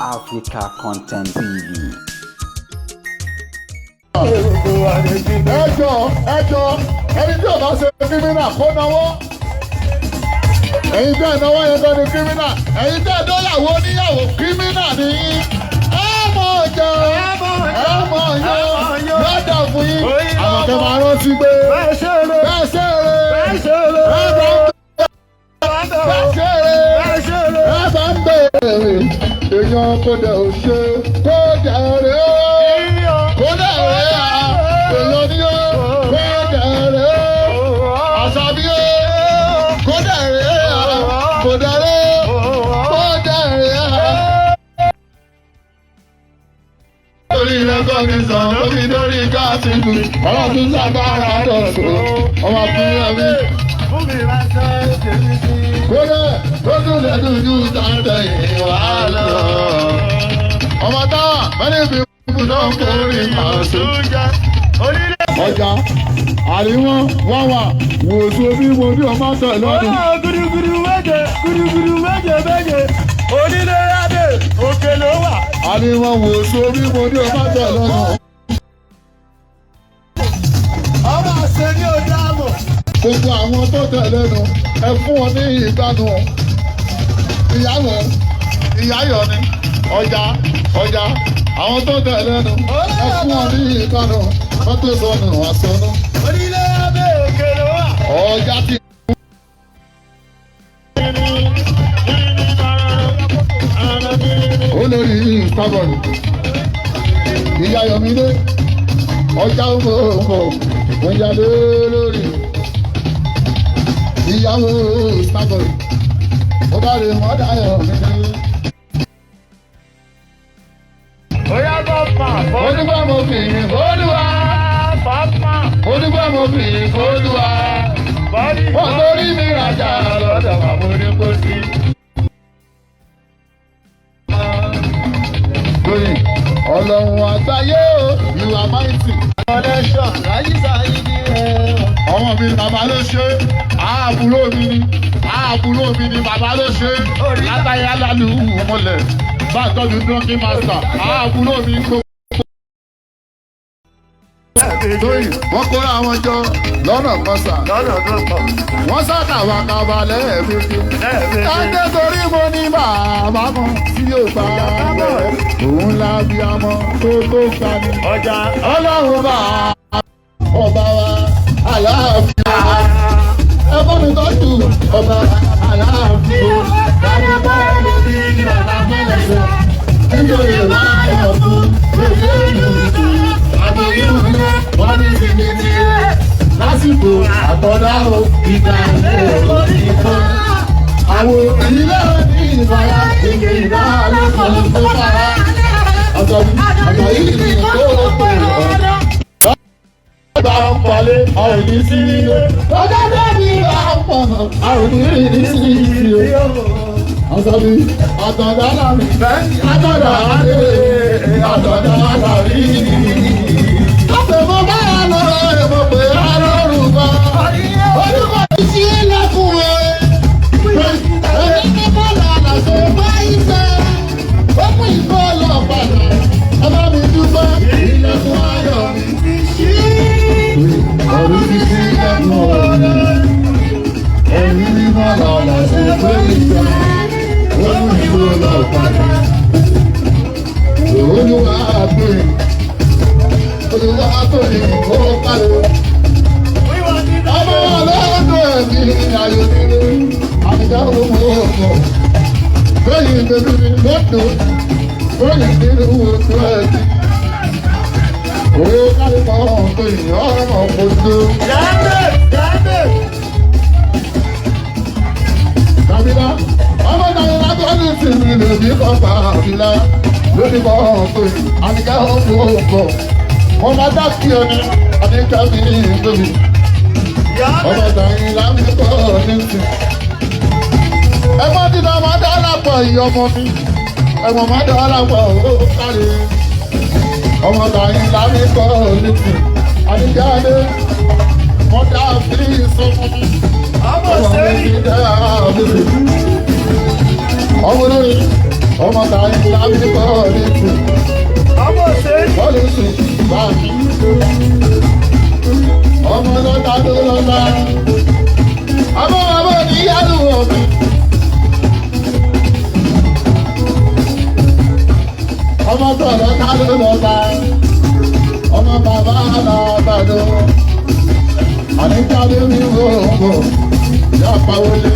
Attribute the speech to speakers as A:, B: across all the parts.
A: Africa Content TV.
B: ẹjọ́ ẹni tí ọba ṣe kírímínà kó náwó ẹ̀yin tẹ́ náwó yẹn tó ní kírímínà ẹ̀yin tẹ́ dọ́yàwó oníyàwó kírímínà ní ẹ̀mọ̀ ọjọ́ lọ́dà fún yín àwọn kẹ́ máa rántí pé bẹ́ẹ̀ ṣe bá ń bẹ̀rẹ̀ èèyàn kò dẹ̀ ò ṣe kó dẹ̀ rẹ̀ ó kó dẹ̀ rẹ̀ á èèyàn ní ó kó dẹ̀ rẹ̀ ó àṣàbí ó kó dẹ̀ rẹ̀ á kó dẹ̀ rẹ̀ ó kó dẹ̀ rẹ̀ á. lórí lẹ́kọ̀ọ́ mi sàn lórí lórí káàsì kù ọ̀rọ̀ tún sábàárà dọ̀tún ọmọ akúnyẹ́ mi. Kódé lójú lẹ́dúdú sáńtẹ̀ ìwàlọ́. Ọmọ táwa mẹ́rin fi kúkú náà kórè pàṣẹ. Ọjà àríwọ̀n wọ́n wà wòsùn bí mo ní ọmọ tẹ̀ lọ́dún.
C: Gudugudu méje onílé adé òkè ló wà.
B: Àríwọ̀n wòsùn bí mo ní ọmọ tẹ̀ lọ́dún.
C: Ọba ṣe ní ojú àmọ̀.
B: Gbogbo àwọn tó tẹ̀lé nu ẹ fún wọn ní ìgbádùn ìyàwó ìyáyọ̀ ni ọjà àwọn tó tẹ̀lé nu ẹ fún wọn ní ìgbádùn wọ́n tó sọnù àsọnù.
C: Onílé adé òkè ló wà.
B: Ọjà ti. Olórí ìsàbọ̀nù ìyáyọ̀ mi dé ọjà òmò ọjà lórí. Ìyàwó sábọ̀ ó bá lè mọ́ dáyọ̀ mi.
C: Bóyá bọ́pà
B: Onígbà mo fi ìfọ́lùwà.
C: bọ́pà
B: Onígbà mo fi ìfọ́lùwà.
C: bọ́dí
B: Wọ́n torí mi rajà lọ́dọ̀ àwọn oníkóṣí. Lóyìn ọlọ́run àgbáyé o, you are mighty.
C: ọ̀lẹ́ṣọ̀ láyíṣà yìí ni ẹ̀.
B: Ọmọ mi bàbá ló ṣe, àbúrò mi ni bàbá ló ṣe. Látàrí alálù mọ́lẹ̀, bá tọ́jú drunken master, àbúrò mi gbogbo. Lóyìn wọ́n kóra wọn jọ lọ́nà kọ́sà.
C: Lọ́nà tó pọ̀.
B: Wọ́n sàkàwà kàbà lẹ́ẹ̀mejì. Ẹgbẹ́ torí mo ní bàbá kan tí yóò bá bẹ̀. Òun la bí amọ̀ tó gbani.
C: Ọjà
B: Ọlọ́run bá ọba wa aláàfin. Ẹ bọ́ mi tọ́jú ọba aláàfin. Bàbá bọ́ọ̀lù bí bàbá bọ́ọ̀lù sọ. Nítorí máa yọ̀ fún lórí ìlú ìlú. Àbẹ̀yẹ̀ òun wọ́n ní sí ní tiẹ̀. Lásìkò àtọ̀dá o, ìgbà ìlú ìkan. Àwọn ìdílé ní ìfàyà ìgbè ìdá lọ́kàn tó fara. Àgbà yìí ni kó o pè ọ́. Bá ń palẹ̀, a ò ní sí ilé. Ọjọ́ bẹ́ẹ̀ni bá ń pọ̀, a ò ní rí sí ilé. Àṣàbí àtọ̀dá láàrin, àtọ̀dá láàrin, àtọ̀dá láàrin. Àtẹ̀mọ́ báyà lọ́rọ̀ ẹ̀mọ́ pé alọ́rùn bá. Olúkọ̀ ti ṣí lẹ́kùn ẹ̀. Èmi ní bọ́ọ̀lù àlàṣe báyìí sẹ́. Ó pín ìbọ́ọ̀lù ọ̀padà. Ẹ bá mi dúpẹ́. Ilẹ̀kùn ayọ̀ mi ti ṣí. Ọdún ti ṣí lẹ́kùn ọ̀rẹ́. Èmi ní bọ́ọ̀lù àlàṣe báyìí sẹ́. Ó pín ìbọ́ọ̀lù ọ̀padà. Olúwa pè é. Olúwa tó ní kó kálẹ̀. Ọmọ ọlọ́dún ẹ̀mí ayọ̀ nílé. Àbíká owó ọkọ̀. Lóyìn bèbí mi lọ́dún. Lóyìn nínú oṣù ẹ̀mí. Owó kálẹ̀ kan tó yìn ọmọ ojú. Kàbílá, ọmọ náà lábọ́ ní ìsinmi lòdì kan pa àbílá. Lórí kan tó yìn. Àbíká owó ọkọ̀. Wọ́n máa dá sí ọ ní àdéhùn ní ìgbèmí. Ọmọ ìdáyìn lámìkọ́ nísìn. Ẹ má dídá máa dá lápọ̀ ìyá ọmọ mi. Ẹ̀wọ̀n máa dá lápọ̀ ó kárí. Ọmọ ìdáyìn lámìkọ́ nísìn. Àdéjáde wọ́n dá sí ìsọmọ mi. Ọmọ mi ti dá àbúrò. Ọmọ lórí ọmọ tàyí lábí bọ́ọ̀lù tù.
C: Ọmọ òṣèré.
B: Bọ́ọ̀lù tù báàkì. Ọmọ lọ́ta ló lọ́ta. Ọmọ ọmọ níyàlú ọ̀bí. Ọmọ tó lọ́ta ló lọ́ta. Ọmọ bàbá alábàdó. Àníkàdé mi wò ó. Yá pàwọlé.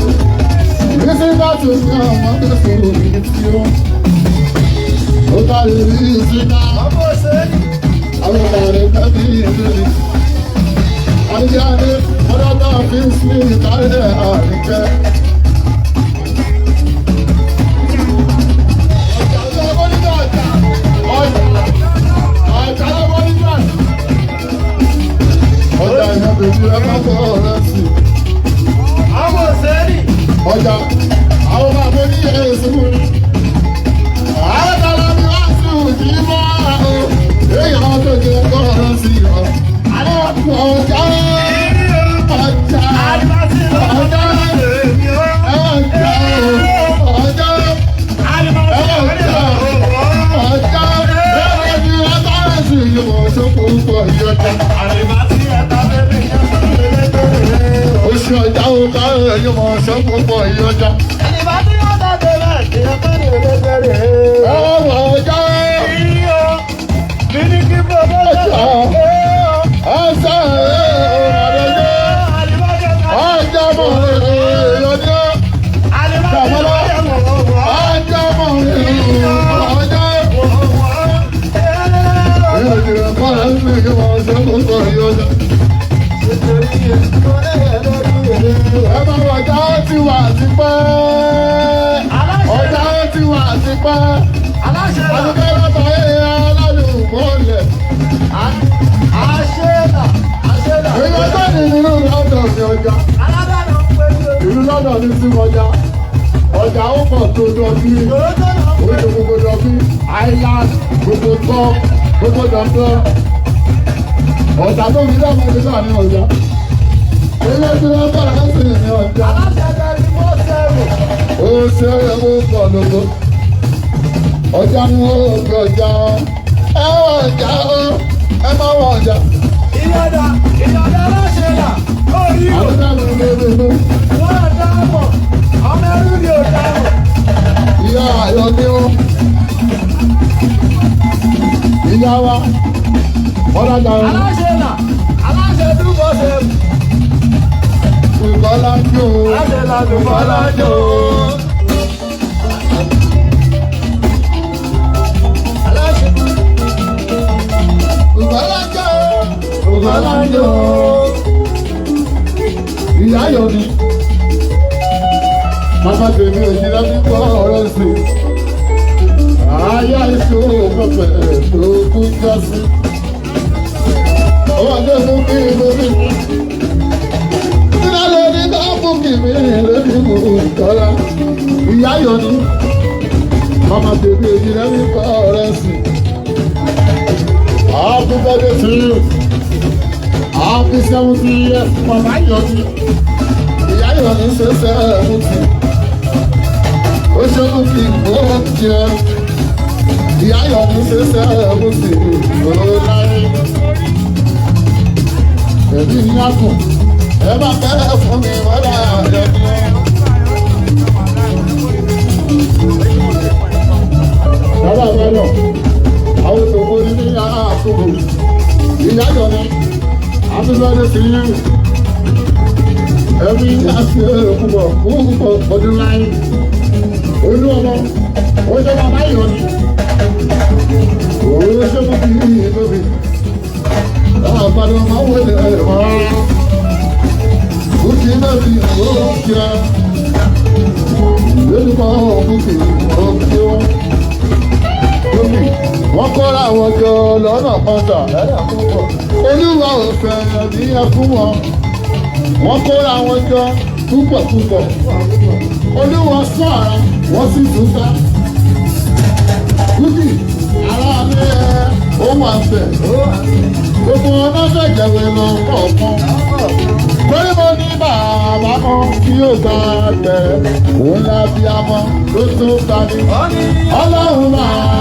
B: Bísí bá tún ní ọmọ tó fi òbí tí ó. Ó bá lè rí ìsìnká.
C: Ọmọ òṣèré.
B: Àwọn ọmọ rẹ̀ fẹ́ bí ìrírí. Àníjáde ọlọ́dọ̀ fi ń sí ìtàlẹ̀ àríkẹ́. Ọjà ìyẹn bèbí ẹ má bọ̀ ọ̀rẹ́ sí.
C: Ọmọ òṣèré.
B: Ọjà àwọn máa bọ́ ní èsì mú ní. Àádọ́lá mi wá sí òjì mọ́ àwọn èèyàn tó jẹ́ ọkọ̀ ọ̀rẹ́ sí ọ. Àwọn ọjà ọjà
C: Àdìbásí lọ́kọ̀ọ́jà èmi ó.
B: ọjà ọjà
C: Àdìbásí ọ̀rẹ́
B: ọjà ẹ̀rọ ni wọ́n bá rẹ̀ sí ìwọ̀n tó kó pọ̀ ìyọjà.
C: Àdìbásí ẹ̀ta bẹ́bí yẹn fún mi lẹ́gbẹ̀rẹ̀.
B: Oṣù ọjà ó bá rẹ̀ yóò mọ̀ ṣọ́ kó pọ̀ ìyọjà.
C: Àdìbásí ọ̀ta bẹ́bí yẹn fún mi lẹ́gbẹ̀rẹ̀.
B: Ọwọ́ ọjà
C: Iyo, bíríkì bọ́bọ́
B: ọjà ọjà ọ̀rẹ́dẹ́ ọjà mọ̀ ìyọjà ọjà mọ̀ ọjà. Ìyọjà kọ́ ẹ̀ ń fi yóò mọ̀ ṣọ́ kó pọ̀ ìyọjà. Ẹ bá ọjà ti wà sí pẹ́. Ọjà ti wà sí pẹ́. Àdúgbò lọ́tọ̀ ẹ̀yà alálùmọ́lẹ̀. Ìwọ tó ní nínú lọ́dọ̀ ní ọjà. Ìlú lọ́dọ̀ ní sí ọjà. Ọjà ó pọ̀ tó dọ̀bí. Oṣù gbogbo dọ̀bí. Island gbogbo tọ́ gbogbo dọ̀tọ́. Ọjà tó fi dábàá ti náà ní ọjà. Ilé tí wọ́n bá rẹ̀ sí ní ọjà. Ó ṣe é mú pọ̀ lóko. Ọjà ni wọ́n gbé ọjà. Ẹ wọ ọjà o, ẹ má wọ ọjà. Àdúgbò mi lè rí inú. Ìyá Ayọ̀ ni ó. Ìyá wa, ọ̀dàjà o. Ìbọ́lájú o. Ìbọ́lájú o. Ìbọ́lájú o. Ìyá Ayọ̀ ni. Màmá tèmi ò jí lábí kọ́ ọ̀rẹ́ sí. Ayá ìṣó pẹ̀pẹ̀ tó kún já sí. Ọwọ́ àjọ fún mi lórí mi. Nígbà lórí bá fún mi lórí mi ìtọ́lá. Ìyá Ayọ̀ ni. Màmá tèmi ò jí lábí kọ́ ọ̀rẹ́ sí. Happy birthday to you. Happy 70 years. Màmá Ayọ̀ ni. Ìyá Ayọ̀ ni ṣe 70. Ó ṣe kú kí ó jẹ. Ìyá Ayọ̀ ni ṣe 70. Ó láyé. Ẹ̀bí ní àkùn. Ẹ bá fẹ́ fún mi wọ́dà rẹ̀ ni. Bàbá mi lọ. Àwọn òṣogbo ní àkókò. Ìyá Ayọ̀ ni. Happy birthday to you. Ẹbí àti púpọ̀ ọdún láyé. Olú ọmọ, ó ṣe bàbá Ayọ̀ ni. Ó ṣe mú kí ní lóbi. Àpàdé ọmọ wọlé ẹ̀rọ. Ó ti náà fi ó kíá. Lórúkọ òkúkì ó kí wọ́n. Lómi, wọ́n kọ́ra àwọn jọ lọ́nà pọ́ńtà. Olúwa ò fẹ́ ní ẹkún wọn. Wọ́n kóra wọn jọ púpọ̀. Olúwa sọ ara, wọ́n sì tún ká. Kúkì, ara mi ẹ̀. ó wà bẹ̀. Gbogbo ọ̀nà fẹ̀jẹ̀wé lọ kọ̀ọ̀kan. Torí mo ní bàbá kan tí yóò gba bẹ̀rẹ̀. Òun la bí amọ̀ ló tó gbani. Ọlọ́run máa